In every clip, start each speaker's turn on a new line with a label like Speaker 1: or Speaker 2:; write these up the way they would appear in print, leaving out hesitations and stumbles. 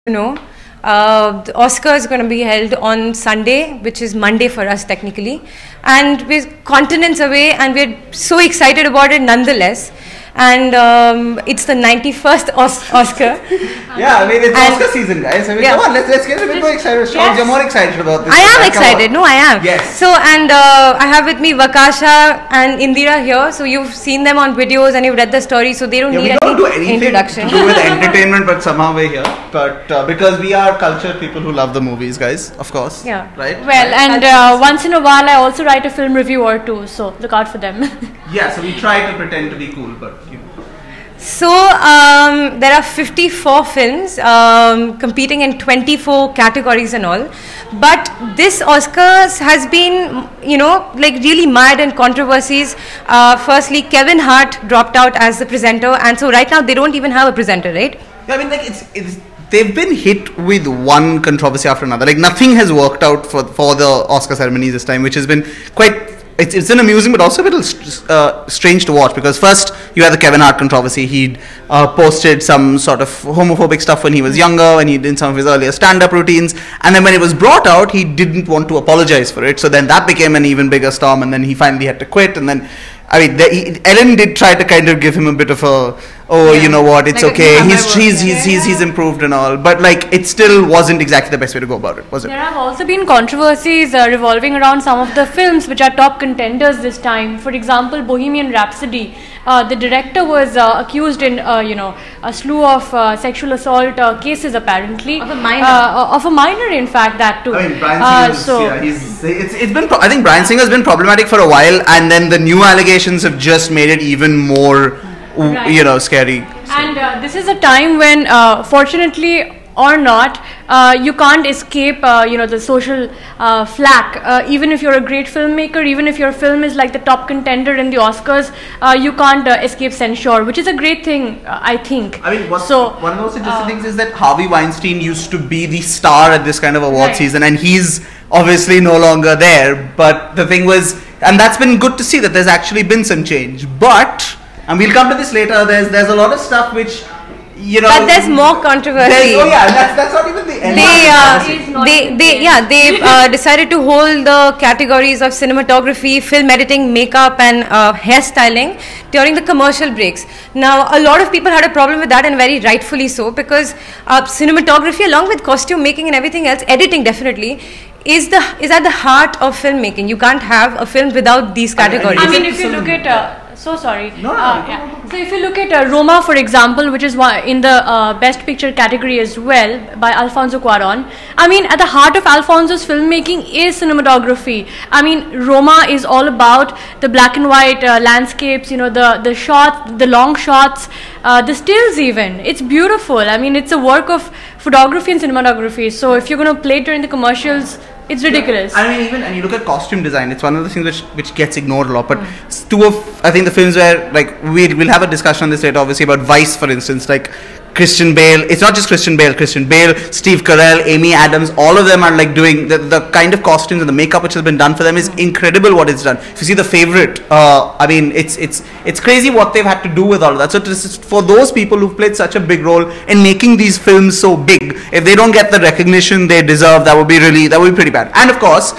Speaker 1: know, the Oscar is going to be held on Sunday, which is Monday for us technically, and we're continents away, and we're so excited about it nonetheless. And it's the 91st Oscar.
Speaker 2: Yeah, I mean, it's Oscar season, guys. I mean, come on, let's get a bit more excited. Yes. You're more excited about this.
Speaker 1: I am excited. No, I am.
Speaker 2: Yes.
Speaker 1: So, and I have with me Vakasha and Indira here. So, you've seen them on videos and you've read the story. So, they don't need any introduction.
Speaker 2: We don't do anything to do with entertainment, but somehow we're here. But because we are cultured people who love the movies, guys, of course.
Speaker 1: Yeah.
Speaker 2: Right?
Speaker 3: Well, and once in a while, I also write a film review or two. So, look out for them.
Speaker 2: Yeah, so we try to pretend to be cool, but you know.
Speaker 1: So, there are 54 films competing in 24 categories and all. But this Oscars has been, you know, like really mired in controversies. Firstly, Kevin Hart dropped out as the presenter, and so right now they don't even have a presenter, right?
Speaker 2: Yeah, I mean, like they've been hit with one controversy after another. Like nothing has worked out for the Oscar ceremonies this time, which has been quite. It's an amusing but also a little strange to watch, because first you had the Kevin Hart controversy. He'd posted some sort of homophobic stuff when he was younger, and he did some of his earlier stand-up routines, and then when it was brought out, he didn't want to apologize for it. So then that became an even bigger storm, and then he finally had to quit. And then, I mean, Ellen did try to kind of give him a bit of a, you know what, it's like okay, he's improved and all, but like it still wasn't exactly the best way to go about it, was it?
Speaker 3: There have also been controversies revolving around some of the films which are top contenders this time. For example, Bohemian Rhapsody. The director was accused in a slew of sexual assault cases, apparently.
Speaker 1: Of a minor.
Speaker 3: Of a minor, in fact, that too.
Speaker 2: I mean, Bryan Singer's, it's been. I think Bryan Singer's been problematic for a while, and then the new allegations have just made it even more, you know, scary.
Speaker 3: So. And this is a time when, fortunately or not, you can't escape, the social flack. Even if you're a great filmmaker, even if your film is like the top contender in the Oscars, you can't escape censure, which is a great thing, I think.
Speaker 2: I mean, one of the most interesting things is that Harvey Weinstein used to be the star at this kind of award season, and he's obviously no longer there. But the thing was, and that's been good to see that there's actually been some change. But, and we'll come to this later, there's a lot of stuff which, you know,
Speaker 1: but there's more controversy.
Speaker 2: That's not even the end.
Speaker 1: They decided to hold the categories of cinematography, film editing, makeup, and hairstyling during the commercial breaks. Now, a lot of people had a problem with that, and very rightfully so, because cinematography, along with costume making and everything else, editing definitely, is at the heart of filmmaking. You can't have a film without these categories.
Speaker 3: I mean, if you look at so if you look at Roma, for example, which is in the Best Picture category as well, by Alfonso Cuarón. I mean, at the heart of Alfonso's filmmaking is cinematography. I mean, Roma is all about the black and white landscapes, you know, the shots, the long shots, the stills even. It's beautiful. I mean, it's a work of photography and cinematography. So if you're going to play it during the commercials, it's ridiculous.
Speaker 2: I mean, even, and you look at costume design, it's one of the things which gets ignored a lot. But two of, I think, the films where, like, we'll have a discussion on this later, obviously, about Vice, for instance, like Christian Bale. It's not just Christian Bale, Steve Carell, Amy Adams, all of them are like doing the kind of costumes and the makeup which has been done for them is incredible what it's done. If you see The Favourite, I mean, it's crazy what they've had to do with all of that. So for those people who've played such a big role in making these films so big, if they don't get the recognition they deserve, that would be pretty bad. And of course,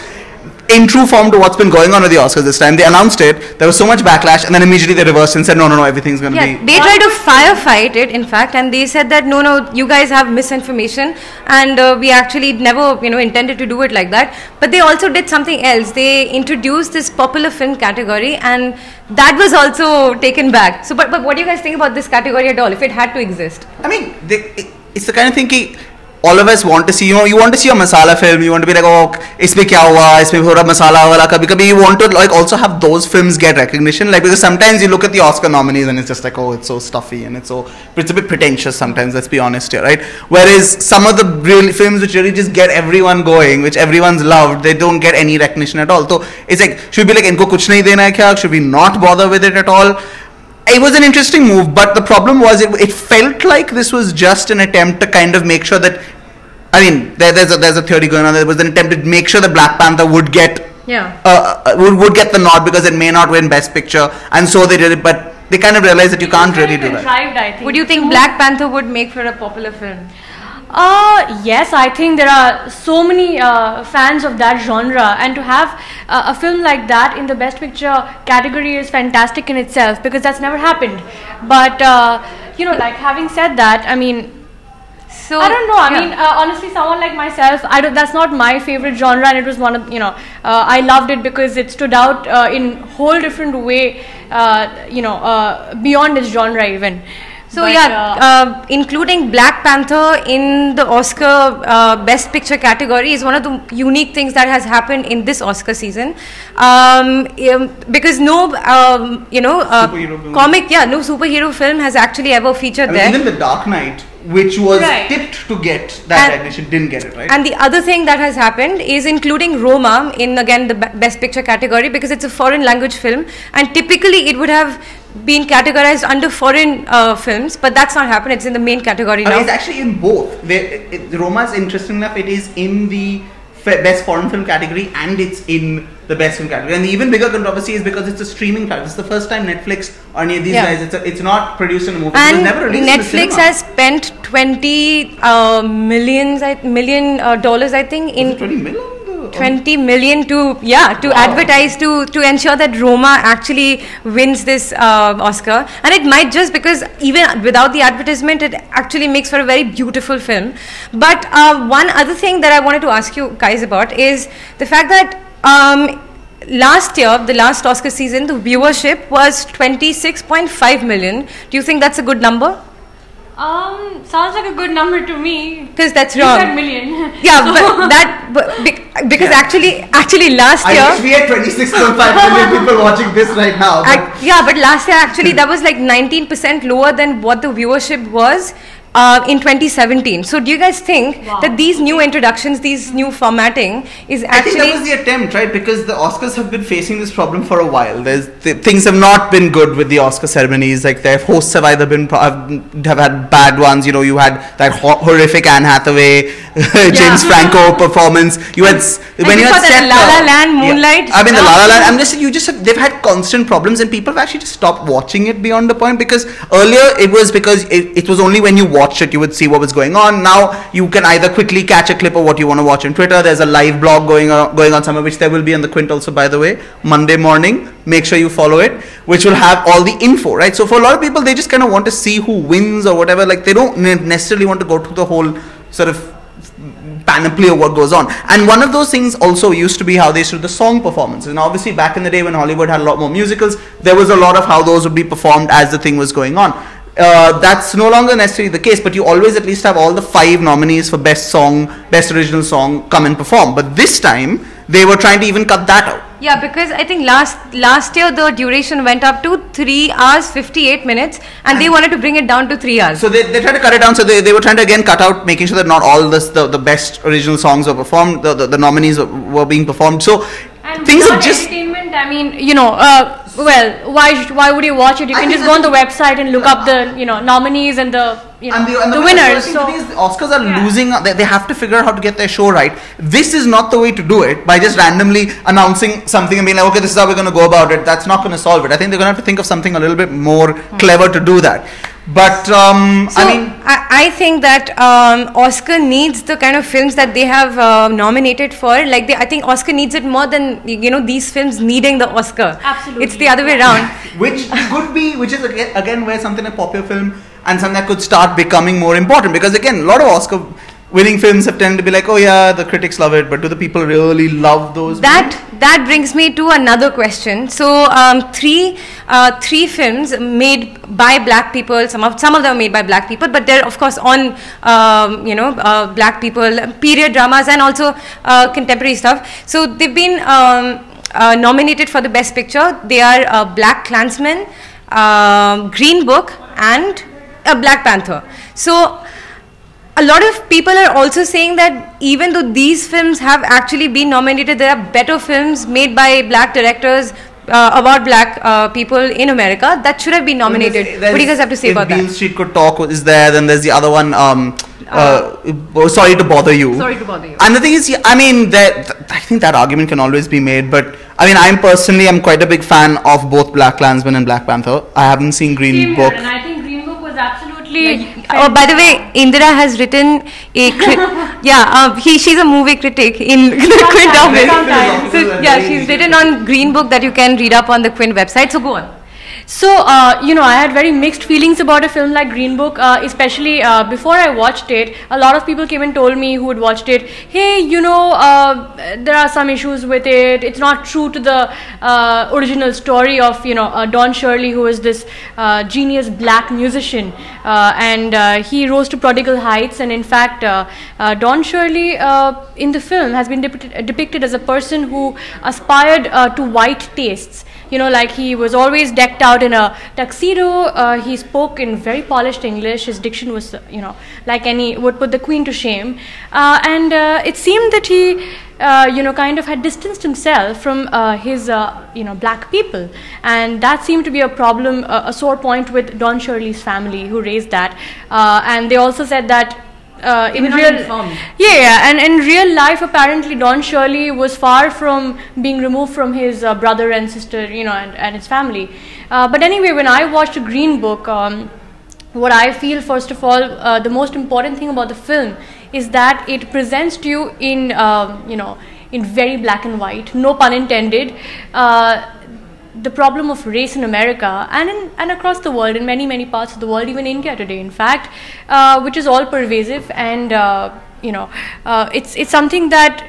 Speaker 2: in true form to what's been going on with the Oscars this time, they announced it, there was so much backlash, and then immediately they reversed and said, no, everything's going to be...
Speaker 1: They tried to firefight it, in fact, and they said that, no, you guys have misinformation, and we actually never, intended to do it like that. But they also did something else. They introduced this popular film category, and that was also taken back. So, but what do you guys think about this category at all, if it had to exist?
Speaker 2: I mean, it's the kind of thing... all of us want to see, you want to see a masala film, you want to be like, oh, isme kya hua, isme thoda masala wala, kabhi you want to like also have those films get recognition, like, because sometimes you look at the Oscar nominees and it's just like, oh, it's so stuffy and it's a bit pretentious sometimes, let's be honest here, right? Whereas some of the real films which really just get everyone going, which everyone's loved, they don't get any recognition at all. So it's like, should we be like, inko kuch nahi dena hai kya? Should we not bother with it at all? It was an interesting move, but the problem was it felt like this was just an attempt to kind of make sure that, I mean, there's a theory going on. There was an attempt to make sure that Black Panther would get would get the nod because it may not win Best Picture, and so they did it. But they kind of realized that you can't really do that.
Speaker 1: Would you think Black Panther would make for a popular film?
Speaker 3: Yes, I think there are so many fans of that genre, and to have a film like that in the Best Picture category is fantastic in itself, because that's never happened. But like, having said that, I mean, so I don't know. I mean, honestly, someone like myself, that's not my favorite genre, and it was one of I loved it because it stood out in whole different way. Beyond its genre even.
Speaker 1: So including Black Panther in the Oscar Best Picture category is one of the unique things that has happened in this Oscar season, because no no superhero film has actually ever featured there.
Speaker 2: Even The Dark Knight, which was tipped to get that recognition, didn't get it, right?
Speaker 1: And the other thing that has happened is including Roma in, again, the Best Picture category, because it's a foreign language film, and typically it would have been categorized under foreign films, but that's not happened. It's in the main category now.
Speaker 2: It's actually in both. Roma is interesting enough. It is in the Best Foreign Film category, and it's in the Best Film category. And the even bigger controversy is because it's a streaming platform. It's the first time Netflix or any of these guys. It's not produced in a movie.
Speaker 1: And
Speaker 2: it was never released
Speaker 1: Netflix
Speaker 2: in the cinema.
Speaker 1: has spent $20 million, I think, in
Speaker 2: 20 million.
Speaker 1: 20 million to advertise to ensure that Roma actually wins this Oscar, and it might, just because even without the advertisement it actually makes for a very beautiful film. But one other thing that I wanted to ask you guys about is the fact that last year, the last Oscar season, the viewership was 26.5 million. Do you think that's a good number?
Speaker 3: Sounds like a good number to me.
Speaker 1: Because that's
Speaker 3: you
Speaker 1: wrong.
Speaker 3: said million.
Speaker 1: Yeah, because actually last year.
Speaker 2: I wish we had 26.5 million people watching this right now.
Speaker 1: But last year actually that was like 19% lower than what the viewership was in 2017. So do you guys think that these new introductions, these new formatting is actually...
Speaker 2: I think that was the attempt, right? Because the Oscars have been facing this problem for a while. Things have not been good with the Oscar ceremonies. Like, their hosts have either been have had bad ones. You know, you had that horrific Anne Hathaway, James Franco performance. You had
Speaker 1: when you had set La La Land, Moonlight.
Speaker 2: I mean, the La La Land. I'm just they've had constant problems, and people have actually just stopped watching it beyond the point. Because earlier it was because it was only when you watched it you would see what was going on. Now you can either quickly catch a clip of what you want to watch on Twitter. There's a live blog going on somewhere, which there will be on the Quint also, by the way, Monday morning. Make sure you follow it, which will have all the info, right? So for a lot of people, they just kind of want to see who wins or whatever. Like, they don't necessarily want to go to the whole sort of panoply of what goes on. And one of those things also used to be how they used to do the song performances. And obviously back in the day when Hollywood had a lot more musicals, there was a lot of how those would be performed as the thing was going on. That's no longer necessarily the case, but you always at least have all the 5 nominees for best song, best original song come and perform. But this time they were trying to even cut that out.
Speaker 1: Yeah, because I think last year the duration went up to 3 hours 58 minutes, and they wanted to bring it down to 3 hours.
Speaker 2: So they tried to cut it down. So they were trying to again cut out, making sure that not all the best original songs were performed. The nominees were being performed. So
Speaker 3: and
Speaker 2: things are just
Speaker 3: entertainment. I mean, why would you watch it? You can just go on the website and look up the nominees and the winners.
Speaker 2: So the Oscars are losing. They have to figure out how to get their show right. This is not the way to do it, by just randomly announcing something and being like, okay, this is how we're going to go about it. That's not going to solve it. I think they're going to have to think of something a little bit more clever to do that. But
Speaker 1: I think that Oscar needs the kind of films that they have nominated for. I think Oscar needs it more than these films needing the Oscar.
Speaker 3: Absolutely,
Speaker 1: it's the other way around.
Speaker 2: Which is again where something like popular film and something that could start becoming more important, because again a lot of Oscar winning films have tended to be like, oh yeah, the critics love it, but do the people really love those?
Speaker 1: That brings me to another question. So three films made by black people. Some of them are made by black people, but they're of course on black people, period dramas, and also contemporary stuff. So they've been nominated for the Best Picture. They are Black Klansman, Green Book, and Black Panther. So a lot of people are also saying that even though these films have actually been nominated, there are better films made by black directors about black people in America that should have been nominated. What do you guys have to say about that?
Speaker 2: Beale Street Could Talk is there. Then there's the other one, Sorry to Bother You.
Speaker 1: Sorry to Bother You.
Speaker 2: And the thing is, I mean, I think that argument can always be made, but I mean, I'm quite a big fan of both Black Klansman and Black Panther. I haven't seen Green Book.
Speaker 3: And I think Green Book was absolutely absolutely.
Speaker 1: Oh, by the way, Indira has written a she's a movie critic in the Quint office.
Speaker 3: Sometimes.
Speaker 1: So yeah, she's written on Green Book that you can read up on the Quint website. So go on.
Speaker 3: So, I had very mixed feelings about a film like Green Book, especially before I watched it. A lot of people came and told me who had watched it, hey, there are some issues with it. It's not true to the original story of, Don Shirley, who is this genius black musician. And he rose to prodigal heights. And in fact, Don Shirley in the film has been depicted as a person who aspired to white tastes. Like he was always decked out in a tuxedo. He spoke in very polished English. His diction was, like any, would put the Queen to shame. And it seemed that he, kind of had distanced himself from his, black people. And that seemed to be a problem, a sore point with Don Shirley's family, who raised that. And they also said that and in real life, apparently Don Shirley was far from being removed from his brother and sister, and his family. But anyway, when I watched Green Book, what I feel, first of all, the most important thing about the film is that it presents to you in, in very black and white, no pun intended, the problem of race in America and across the world, in many parts of the world, even India today, in fact, which is all pervasive. And it's something that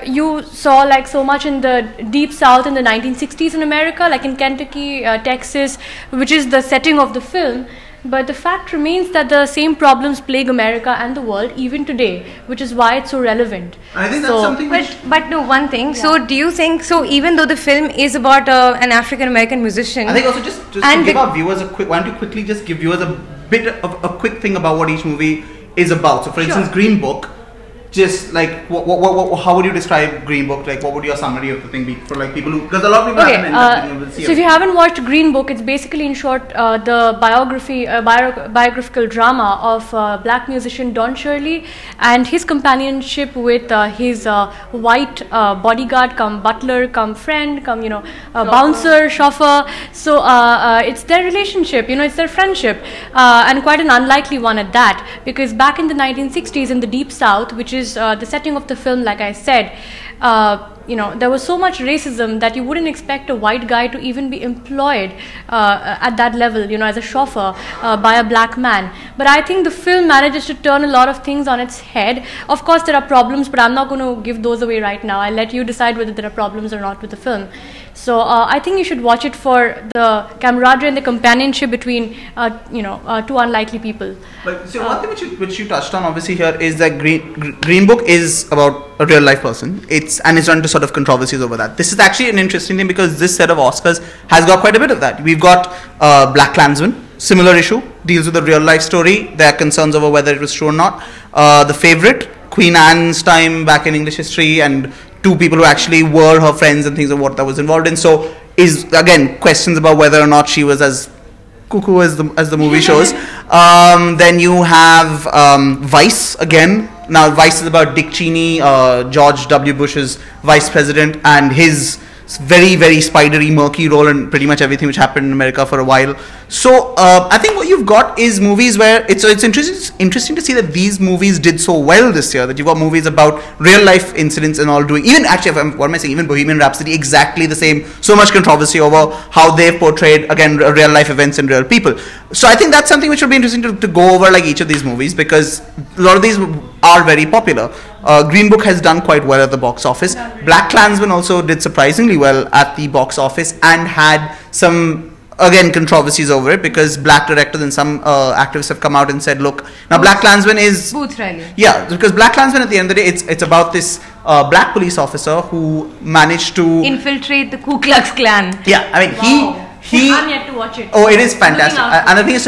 Speaker 3: you saw like so much in the Deep South in the 1960s in America, like in Kentucky, Texas, which is the setting of the film. But the fact remains that the same problems plague America and the world even today, which is why it's so relevant.
Speaker 2: I think that's something.
Speaker 1: But no, one thing. Yeah. So do you think? So even though the film is about an African American musician,
Speaker 2: I think also just to give our viewers a quick. Why don't you quickly just give viewers a bit of a quick thing about what each movie is about? So, for instance, Green Book. Just like how would you describe Green Book? Like, what would your summary of the thing be for like people who? Because a lot of people haven't been able to see it.
Speaker 3: So if you haven't watched Green Book, it's basically, in short, the biographical drama of black musician Don Shirley and his companionship with his white bodyguard, come butler, come friend, come bouncer, chauffeur. So it's their relationship, it's their friendship, and quite an unlikely one at that. Because back in the 1960s in the Deep South, which is the setting of the film, like I said, there was so much racism that you wouldn't expect a white guy to even be employed at that level, as a chauffeur by a black man. But I think the film manages to turn a lot of things on its head. Of course, there are problems, but I'm not going to give those away right now. I'll let you decide whether there are problems or not with the film. So I think you should watch it for the camaraderie and the companionship between, two unlikely people.
Speaker 2: But so one thing which you touched on obviously here is that Green Book is about a real life person. It's run to sort of controversies over that. This is actually an interesting thing because this set of Oscars has got quite a bit of that. We've got Black Klansman, similar issue, deals with a real life story. There are concerns over whether it was true or not. The Favorite, Queen Anne's time back in English history, and two people who actually were her friends and things of what that was involved in. So is again questions about whether or not she was as cuckoo as the movie shows. Then you have Vice again. Now Vice is about Dick Cheney, George W. Bush's vice president, and his very, very spidery, murky role in pretty much everything which happened in America for a while. So I think what you've got is movies where it's interesting to see that these movies did so well this year, that you've got movies about real life incidents and all doing, even actually, even Bohemian Rhapsody, exactly the same, so much controversy over how they've portrayed, again, real life events and real people. So I think that's something which will be interesting to go over, like each of these movies, because a lot of these are very popular. Green Book has done quite well at the box office. Black Klansman also did surprisingly well at the box office and had some, again, controversies over it, because black directors and some activists have come out and said, look, now Black Klansman is...
Speaker 1: Booth Riley.
Speaker 2: Yeah, because Black Klansman at the end of the day, it's about this black police officer who managed to...
Speaker 1: infiltrate the Ku Klux Klan.
Speaker 2: Yeah, I mean,
Speaker 3: I'm yet to watch it.
Speaker 2: Oh, it is fantastic. And the thing is,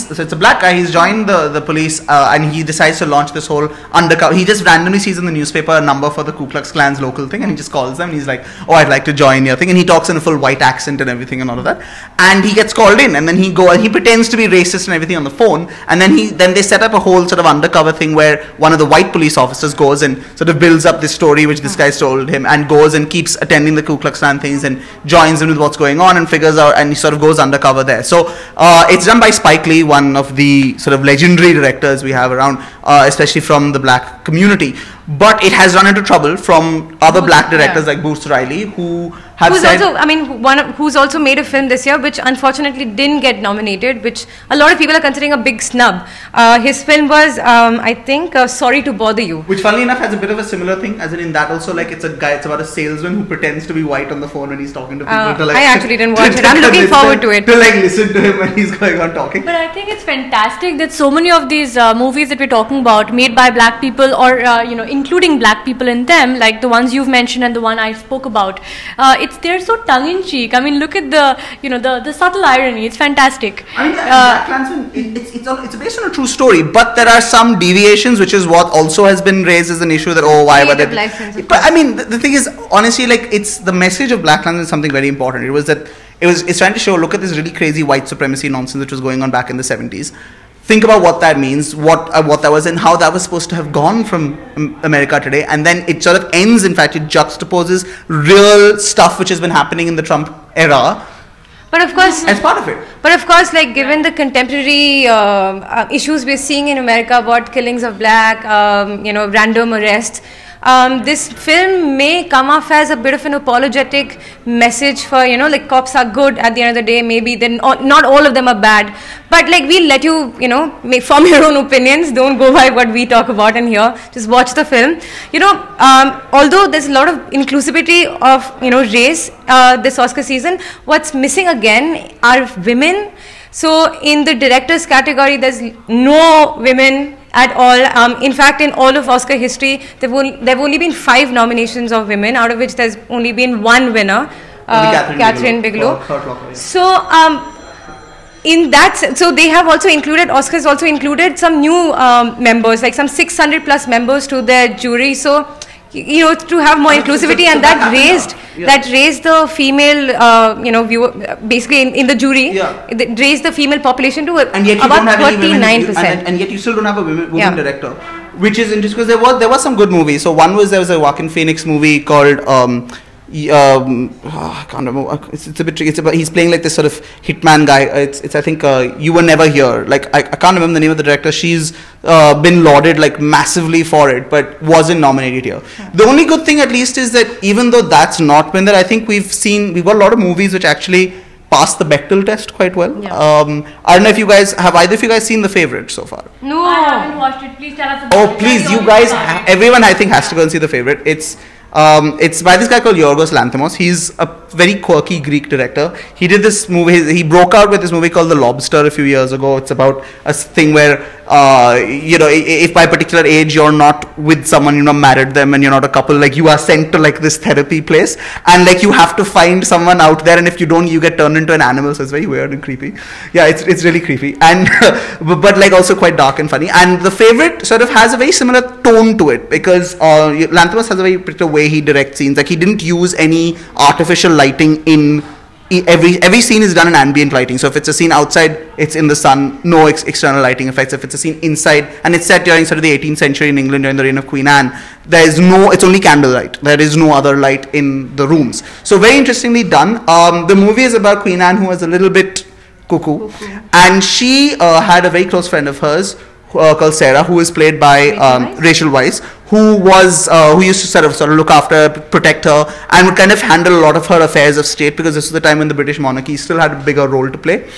Speaker 2: so it's a black guy. He's joined the police, and he decides to launch this whole undercover. He just randomly sees in the newspaper a number for the Ku Klux Klan's local thing, and he just calls them. And he's like, "Oh, I'd like to join your thing." And he talks in a full white accent and everything and all of that. And he gets called in, and then he pretends to be racist and everything on the phone. And then they set up a whole sort of undercover thing where one of the white police officers goes and sort of builds up this story which this guy's told him, and goes and keeps attending the Ku Klux Klan things and joins in with what's going on and figures out and he sort of goes undercover there. So it's done by Spike Lee, one of the sort of legendary directors we have around, especially from the black community. But it has run into trouble from other black directors like Boots Riley, who have
Speaker 1: who's also made a film this year which unfortunately didn't get nominated, which a lot of people are considering a big snub. His film was, I think, Sorry to Bother You.
Speaker 2: Which, funnily enough, has a bit of a similar thing, as in that also, like, it's about a salesman who pretends to be white on the phone when he's talking to people. To, like,
Speaker 1: I actually didn't watch it. I'm looking forward to it.
Speaker 2: To, like, listen to him when he's going on talking.
Speaker 3: But I think it's fantastic that so many of these movies that we're talking about, made by black people, or including black people in them, like the ones you've mentioned and the one I spoke about, they're so tongue-in-cheek. I mean, look at the subtle irony. It's fantastic.
Speaker 2: I mean, Black Klansman, it's based on a true story, but there are some deviations, which is what also has been raised as an issue that why were they? But I mean, the thing is, honestly, like, it's the message of Black Klansman is something very important. It's trying to show, look at this really crazy white supremacy nonsense which was going on back in the 70s. Think about what that means, what that was, and how that was supposed to have gone from America today. And then it sort of ends, in fact, it juxtaposes real stuff which has been happening in the Trump era.
Speaker 1: But of course,
Speaker 2: as part of it.
Speaker 1: But of course, like, given the contemporary issues we're seeing in America about killings of black, random arrests, this film may come off as a bit of an apologetic message for, like, cops are good at the end of the day. Maybe then not all of them are bad, but like, we'll let you, form your own opinions. Don't go by what we talk about in here. Just watch the film. Although there's a lot of inclusivity of race this Oscar season, what's missing again are women. So in the directors category, there's no women at all. In fact, in all of Oscar history, there've only been 5 nominations of women, out of which there's only been one winner, Catherine Bigelow. So in that, so they have also included, Oscars also included some new members, like some 600 plus members to their jury. So to have more inclusivity, and that raised the female viewer, basically in the jury, it raised the female population to about 39%.
Speaker 2: And yet you still don't have a woman director, which is interesting, because there was some good movies. So there was a Joaquin Phoenix movie called I can't remember. It's a bit tricky. He's playing like this sort of hitman guy. It's I think You Were Never Here. Like, I can't remember the name of the director. She's been lauded like massively for it, but wasn't nominated here. The only good thing, at least, is that even though that's not been there, I think we've got a lot of movies which actually passed the Bechdel test quite well. Yeah. I don't know if either of you guys seen The Favorite so far?
Speaker 3: No, I haven't watched it. Please tell us about it.
Speaker 2: Oh, please, you guys, everyone I think has to go and see The Favorite. It's by this guy called Yorgos Lanthimos. He's a very quirky Greek director. He did this movie. He broke out with this movie called The Lobster a few years ago. It's about a thing where if by a particular age you're not with someone, you're not married them, and you're not a couple, like, you are sent to like this therapy place, and like you have to find someone out there, and if you don't, you get turned into an animal. So it's very weird and creepy. Yeah, it's really creepy, and but like also quite dark and funny. And The Favorite sort of has a very similar tone to it, because Lanthimos has a very particular way he directs scenes. Like, he didn't use any artificial lighting in every scene is done in ambient lighting. So if it's a scene outside, it's in the sun, no external lighting effects. If it's a scene inside, and it's set during sort of the 18th century in England during the reign of Queen Anne, it's only candlelight. There is no other light in the rooms. So very interestingly done. The movie is about Queen Anne, who was a little bit cuckoo. And she had a very close friend of hers called Sarah, who is played by Rachel Weisz, who used to sort of look after her, protect her, and would kind of handle a lot of her affairs of state, because this was the time when the British monarchy still had a bigger role to play.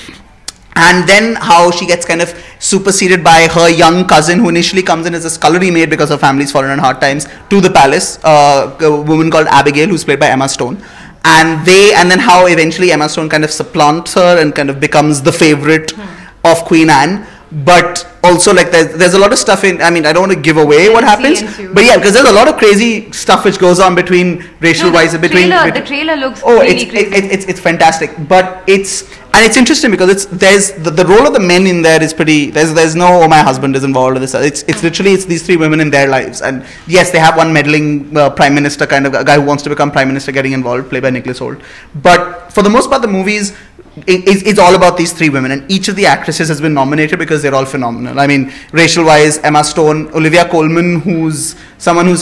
Speaker 2: And then how she gets kind of superseded by her young cousin, who initially comes in as a scullery maid because her family's fallen on hard times, to the palace, a woman called Abigail, who's played by Emma Stone. And then how eventually Emma Stone kind of supplants her and kind of becomes the favorite of Queen Anne. But also, like, there's a lot of stuff in, I mean, I don't want to give away what happens, but yeah, because there's a lot of crazy stuff which goes on between Rachel Weisz,
Speaker 1: the trailer looks really crazy.
Speaker 2: It's fantastic, but it's interesting because there's the role of the men in there is pretty, there's no, oh, my husband is involved in this, it's literally, it's these 3 women in their lives, and yes, they have one meddling prime minister kind of a guy who wants to become prime minister getting involved, played by Nicholas Hoult, but for the most part the movies it's all about these three women, and each of the actresses has been nominated because they're all phenomenal. I mean, racial-wise, Emma Stone, Olivia Colman, who's someone who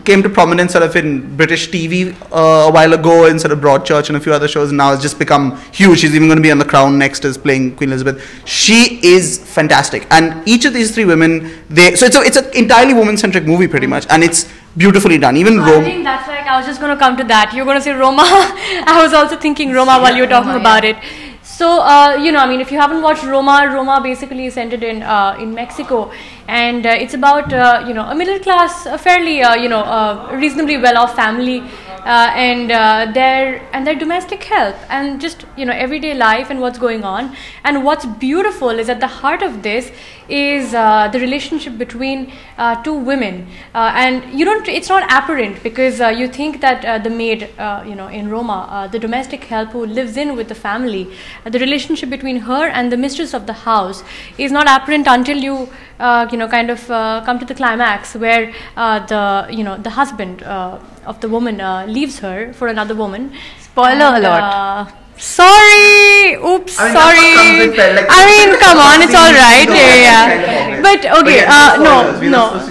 Speaker 2: came to prominence sort of in British TV a while ago in sort of Broadchurch and a few other shows, and now has just become huge. She's even going to be on The Crown next as playing Queen Elizabeth. She is fantastic, and each of these three women, it's an entirely woman-centric movie pretty much, and it's beautifully done. Even
Speaker 3: I think that's like, I was just going to come to that. You're going to say Roma. I was also thinking Roma while you were talking about it. So, if you haven't watched Roma basically is centered in Mexico, and it's about, a middle class, a fairly, reasonably well-off family, and their domestic help, and just, everyday life and what's going on. And what's beautiful is at the heart of this is the relationship between two women, and it's not apparent, because you think that the maid, in Roma, the domestic help who lives in with the family, the relationship between her and the mistress of the house is not apparent until you come to the climax, where the husband of the woman leaves her for another woman.
Speaker 1: Spoiler alert.
Speaker 3: Sorry. Oops. Sorry. Come on. It's all right. Yeah. But okay. No.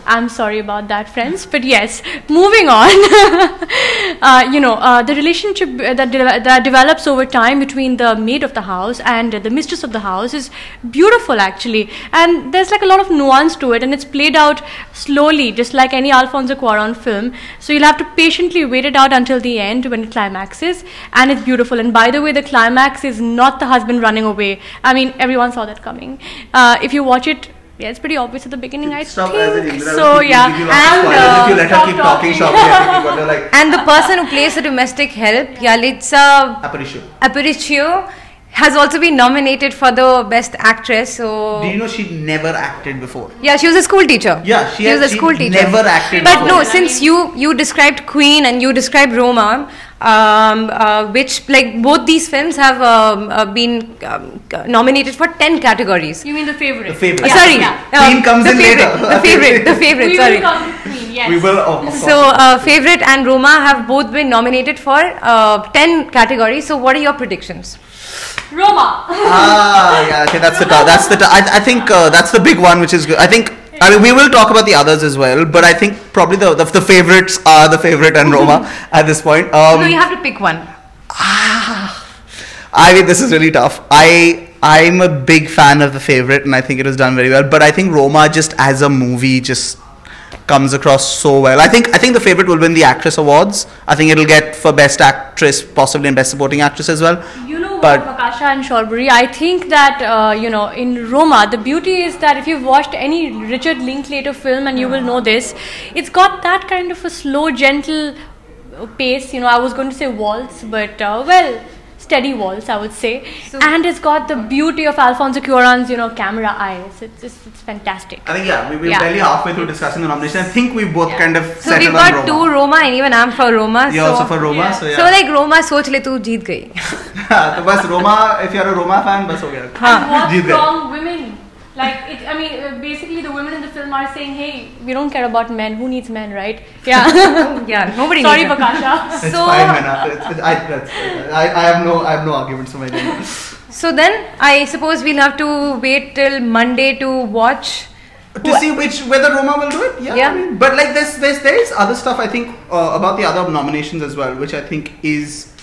Speaker 3: I'm sorry about that, friends. But yes, moving on. The relationship that develops over time between the maid of the house and the mistress of the house is beautiful, actually. And there's like a lot of nuance to it, and it's played out slowly, just like any Alfonso Cuarón film. So you'll have to patiently wait it out until the end when it climaxes, and it's beautiful. And by the way, the climax is not the husband running away. I mean, everyone saw that coming. If you watch it, yeah, it's pretty obvious at the beginning, I think. So, yeah.
Speaker 2: And if you let her keep talking,
Speaker 1: and the person who plays the domestic help, Yalitza Aparicio, has also been nominated for the Best Actress. So,
Speaker 2: do you know she'd never acted before?
Speaker 1: Yeah, she was a school teacher.
Speaker 2: Yeah, she was a school teacher. Never acted
Speaker 1: before.
Speaker 2: But
Speaker 1: no, since you described Queen and you described Roma, which, like, both these films have been nominated for 10 categories.
Speaker 3: You mean the favorite?
Speaker 2: The favorite.
Speaker 1: Queen
Speaker 2: comes in later.
Speaker 1: The favorite.
Speaker 3: We will come to Queen, yes.
Speaker 2: We will. Of course.
Speaker 1: So, favorite and Roma have both been nominated for 10 categories. So, what are your predictions?
Speaker 3: Roma.
Speaker 2: Yeah. Okay, I think that's the big one, which is good. I mean, we will talk about the others as well, but I think probably the favorites are the favorite and Roma at this point.
Speaker 1: No, you have to pick one.
Speaker 2: I mean, this is really tough. I'm a big fan of the favorite, and I think it has done very well. But I think Roma, just as a movie, just comes across so well. I think the favorite will win the Actress Awards. I think it'll get for Best Actress, possibly, and Best Supporting Actress as well.
Speaker 3: But Makasha and Shorbury, I think that in Roma, the beauty is that if you've watched any Richard Linklater film, and you will know this, it's got that kind of a slow, gentle pace. I was going to say waltz, but steady waltz, I would say. So, and it's got the beauty of Alfonso Cuarón's camera eyes. It's fantastic.
Speaker 2: I think we're barely halfway through discussing the nomination. I think we both kind of
Speaker 1: settled on Roma. So we've got two Roma, and even I'm for Roma.
Speaker 2: You're also for Roma,
Speaker 3: yeah.
Speaker 2: So
Speaker 1: like Roma, soch le tu jeet gayi.
Speaker 2: So bas Roma, if you're a Roma fan, bas ho gaya.
Speaker 3: And what's wrong, women? Basically the women in the film are saying, hey, we don't care about men. Who needs men, right? Yeah.
Speaker 1: Yeah, nobody
Speaker 3: Sorry,
Speaker 1: needs
Speaker 3: Bakasha.
Speaker 2: It's fine, man. I have no arguments for my gender.
Speaker 1: So then, I suppose we'll have to wait till Monday to watch.
Speaker 2: To see whether Roma will do it. Yeah. I mean, but like there is other stuff, I think, about the other nominations as well, which I think is...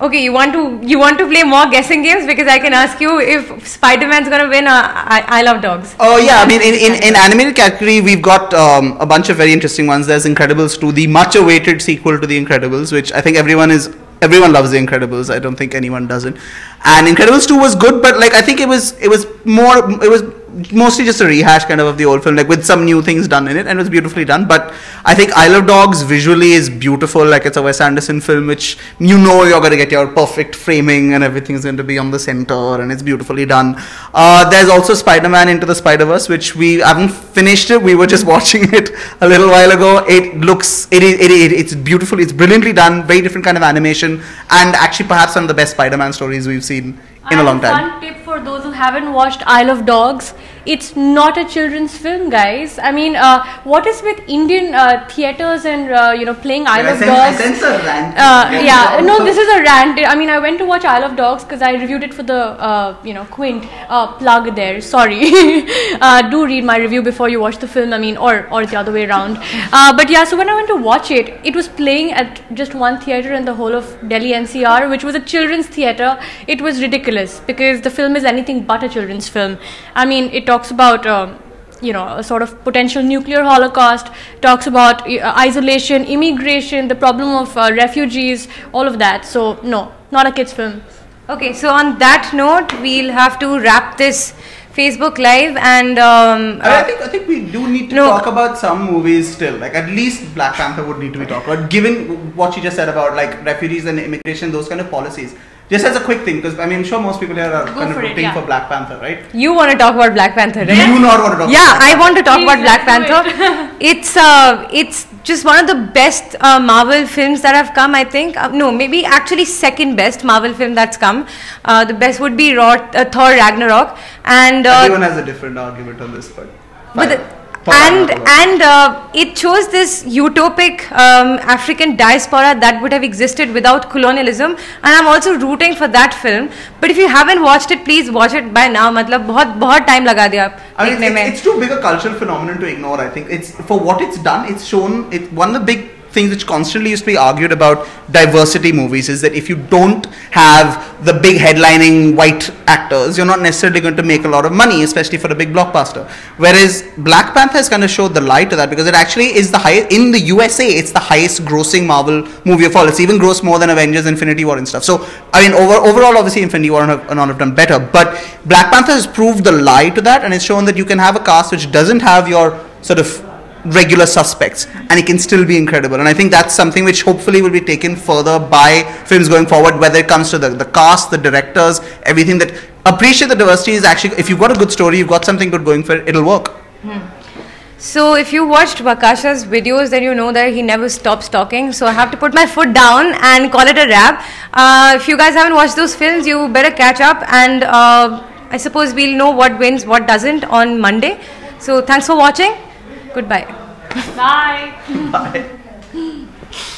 Speaker 1: Okay, you want to play more guessing games, because I can ask you if Spider-Man's gonna win. I Love Dogs.
Speaker 2: Oh yeah, I mean in animated category we've got a bunch of very interesting ones. There's Incredibles 2, the much awaited sequel to The Incredibles, which I think everyone loves The Incredibles. I don't think anyone doesn't. And Incredibles 2 was good, but like I think it was mostly just a rehash kind of the old film, like with some new things done in it, and it was beautifully done. But I think I Love Dogs visually is beautiful. Like, it's a Wes Anderson film, which you're going to get your perfect framing and everything's going to be on the center, and it's beautifully done. There's also Spider-Man Into the Spider-Verse, which we haven't finished it. We were just watching it a little while ago. It's beautiful. It's brilliantly done. Very different kind of animation, and actually perhaps one of the best Spider-Man stories we've seen in a long time.
Speaker 3: Fun tip for for those who haven't watched Isle of Dogs. It's not a children's film, guys. I mean, what is with Indian theaters and playing Isle of Dogs?
Speaker 2: I sense a rant.
Speaker 3: Yeah, no, this is a rant. I mean, I went to watch Isle of Dogs because I reviewed it for the Quint plug there. Sorry, do read my review before you watch the film. I mean, or the other way around. But yeah, so when I went to watch it, it was playing at just one theater in the whole of Delhi NCR, which was a children's theater. It was ridiculous because the film is anything but a children's film. I mean, it talks about a sort of potential nuclear holocaust, talks about isolation, immigration, the problem of refugees, all of that. So no, not a kids film.
Speaker 1: Okay, so on that note, we'll have to wrap this Facebook Live, and
Speaker 2: I think we do need to talk about some movies still. Like at least Black Panther would need to be talked about, given what you just said about like refugees and immigration, those kind of policies. Just as a quick thing, because I mean, I'm sure most people here are kind of rooting for Black Panther, right?
Speaker 1: You want to talk about Black Panther, right?
Speaker 2: You do not want to talk.
Speaker 1: Yeah, I want to talk about Black Panther. It's just one of the best Marvel films that have come. I think no, maybe actually second best Marvel film that's come. The best would be Thor Ragnarok, and
Speaker 2: everyone has a different argument on this, but
Speaker 1: it shows this utopic African diaspora that would have existed without colonialism, and I'm also rooting for that film. But if you haven't watched it, please watch it by now. मतलब बहुत time लगा दिया देखने में.
Speaker 2: It's too big a cultural phenomenon to ignore. I think it's for what it's done. It's shown. It's one of the big things which constantly used to be argued about diversity movies is that if you don't have the big headlining white actors, you're not necessarily going to make a lot of money, especially for a big blockbuster. Whereas Black Panther has kind of showed the light to that, because it actually is the highest in the USA. It's the highest grossing Marvel movie of all. It's even grossed more than Avengers, Infinity War and stuff. So I mean, overall, obviously Infinity War and all have done better, but Black Panther has proved the lie to that, and it's shown that you can have a cast which doesn't have your sort of regular suspects, and it can still be incredible. And I think that's something which hopefully will be taken further by films going forward, whether it comes to the cast, the directors, everything. That appreciate the diversity is actually, if you've got a good story, you've got something good going for it, it'll work.
Speaker 1: So if you watched Vakasha's videos, then you know that he never stops talking. So I have to put my foot down and call it a wrap. If you guys haven't watched those films, you better catch up, and I suppose we'll know what wins, what doesn't on Monday. So thanks for watching. Goodbye.
Speaker 3: Bye.
Speaker 2: Bye.